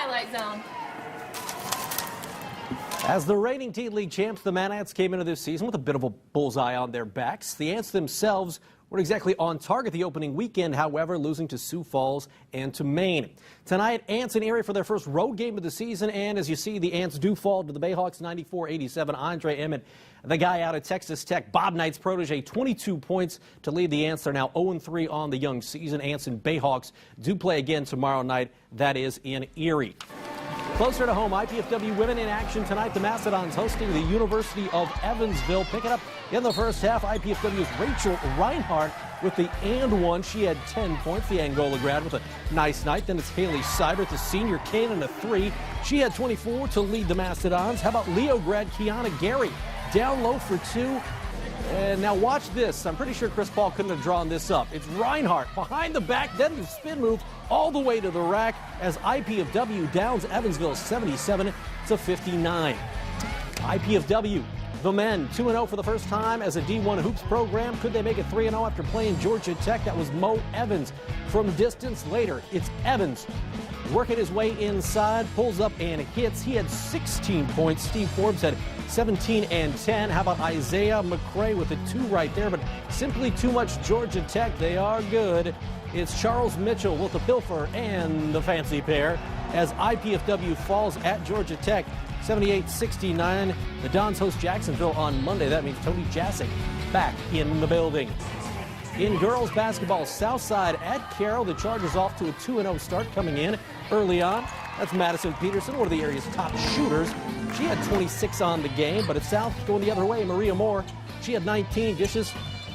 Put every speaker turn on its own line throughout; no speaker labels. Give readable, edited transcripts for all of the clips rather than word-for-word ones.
highlight zone.
As the reigning Teen League champs, the Manats came into this season with a bit of a bullseye on their backs. The Ants themselves weren't exactly on target the opening weekend, however, losing to Sioux Falls and to Maine. Tonight, Ants in Erie for their first road game of the season, and as you see, the Ants do fall to the Bayhawks 94-87. Andre Emmett, the guy out of Texas Tech, Bob Knight's protege, 22 points to lead the Ants. They're now 0-3 on the young season. Ants and Bayhawks do play again tomorrow night. That is in Erie. Closer to home, IPFW women in action tonight. The Mastodons hosting the University of Evansville. Picking up in the first half, IPFW's Rachel Reinhardt with the and one. She had 10 points. The Angola grad with a nice night. Then it's Haley Seibert, the senior, Kanan, a 3. She had 24 to lead the Mastodons. How about Leo grad Kiana Gary? Down low for 2. And now watch this. I'm pretty sure Chris Paul couldn't have drawn this up. It's Reinhardt behind the back, then the spin move all the way to the rack as IPFW downs Evansville 77-59. IPFW, the men, 2-0 for the first time as a D1 hoops program. Could they make it 3-0 after playing Georgia Tech? That was Mo Evans. From distance later, it's Evans working his way inside, pulls up and hits. He had 16 points. Steve Forbes had 17 and 10. How about Isaiah McCray with a 2 right there, but simply too much Georgia Tech. They are good. It's Charles Mitchell with the pilfer and the fancy pair as IPFW falls at Georgia Tech 78-69. The Dons host Jacksonville on Monday. That means Tony Jasic back in the building. In girls basketball, Southside at Carroll. The Chargers off to a 2-0 start coming in early on. That's Madison Peterson, one of the area's top shooters. She had 26 on the game, but it's South going the other way. Maria Moore, she had 19 dishes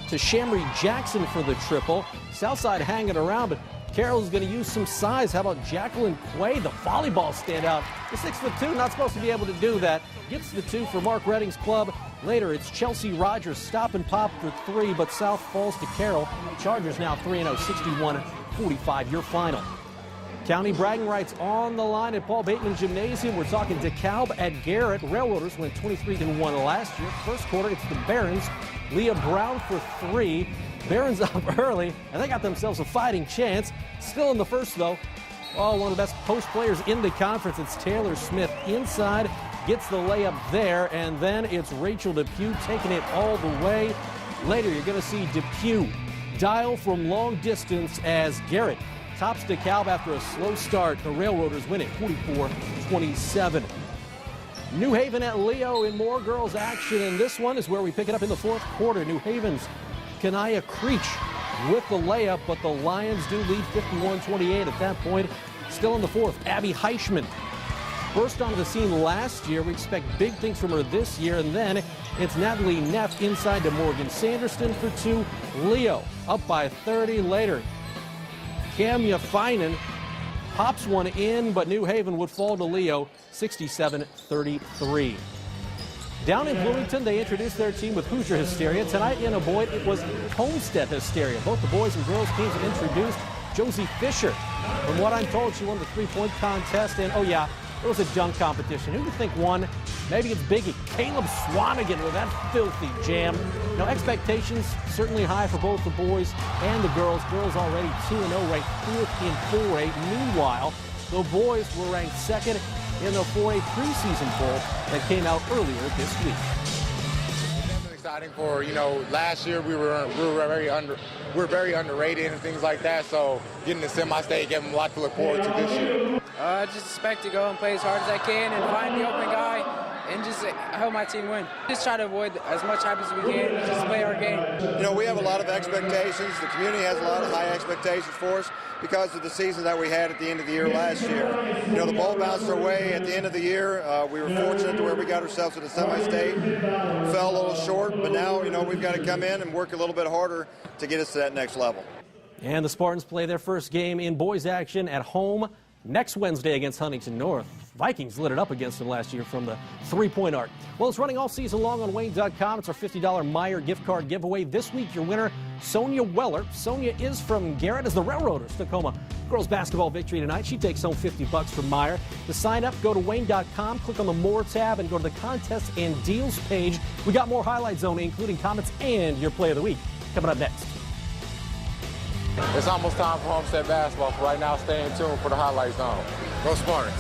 to Shamri Jackson for the triple. Southside hanging around, but Carroll's going to use some size. How about Jacqueline Quay, the volleyball standout? The 6'2", not supposed to be able to do that. Gets the 2 for Mark Redding's club. Later, it's Chelsea Rogers, stop and pop for 3, but South falls to Carroll. Chargers now 3-0, 61-45, your final. County bragging rights on the line at Paul Bateman Gymnasium. We're talking DeKalb at Garrett. Railroaders went 23-1 last year. First quarter, it's the Barons. Leah Brown for 3. Barons up early, and they got themselves a fighting chance. Still in the first, though. Oh, one of the best post players in the conference. It's Taylor Smith inside. Gets the layup there, and then it's Rachel Depew taking it all the way. Later, you're going to see Depew dial from long distance as Garrett tops DeKalb after a slow start. The Railroaders win it 44-27. New Haven at Leo in more girls action, and this one is where we pick it up in the fourth quarter. New Haven's Kanaya Creech with the layup, but the Lions do lead 51-28 at that point. Still in the fourth, Abby Heichman burst onto the scene last year. We expect big things from her this year. And then it's Natalie Neff inside to Morgan Sanderson for 2. Leo up by 30 later. Camia Finan pops one in, but New Haven would fall to Leo 67-33. Down in Bloomington, they introduced their team with Hoosier Hysteria. Tonight in Boyd, it was Homestead Hysteria. Both the boys and girls teams have introduced Josie Fisher. From what I'm told, she won the 3-point contest, and oh yeah, it was a dunk competition. Who do you think won? Maybe it's Biggie. Caleb Swanigan with that filthy jam. Now, expectations certainly high for both the boys and the girls. Girls already 2-0, ranked 4th in 4A. Meanwhile, the boys were ranked 2nd in the 4A preseason poll that came out earlier this week.
Definitely exciting for, last year we were very underrated and things like that. So getting to semi-state gave them a lot to look forward to this year.
I just expect to go and play as hard as I can and find the open guy and just help my team win. Just try to avoid as much hype as we can and just play our game.
We have a lot of expectations. The community has a lot of high expectations for us because of the season that we had at the end of the year last year. The ball bounced our way at the end of the year. We were fortunate to where we got ourselves to the semi-state. Fell a little short, but now, we've got to come in and work a little bit harder to get us to that next level.
And the Spartans play their first game in boys action at home next Wednesday against Huntington North. Vikings lit it up against them last year from the 3-point arc. Well, it's running all season long on Wayne.com. It's our $50 Meyer gift card giveaway. This week, your winner, Sonia Weller. Sonia is from Garrett as the Railroaders took home a girls basketball victory tonight. She takes home $50 from Meyer. To sign up, go to Wayne.com, click on the More tab, and go to the Contests and Deals page. We got more Highlight Zone, including comments and your Play of the Week, coming up next.
It's almost time for Homestead basketball. For right now, stay in tune for the Highlight Zone. Go Spartans.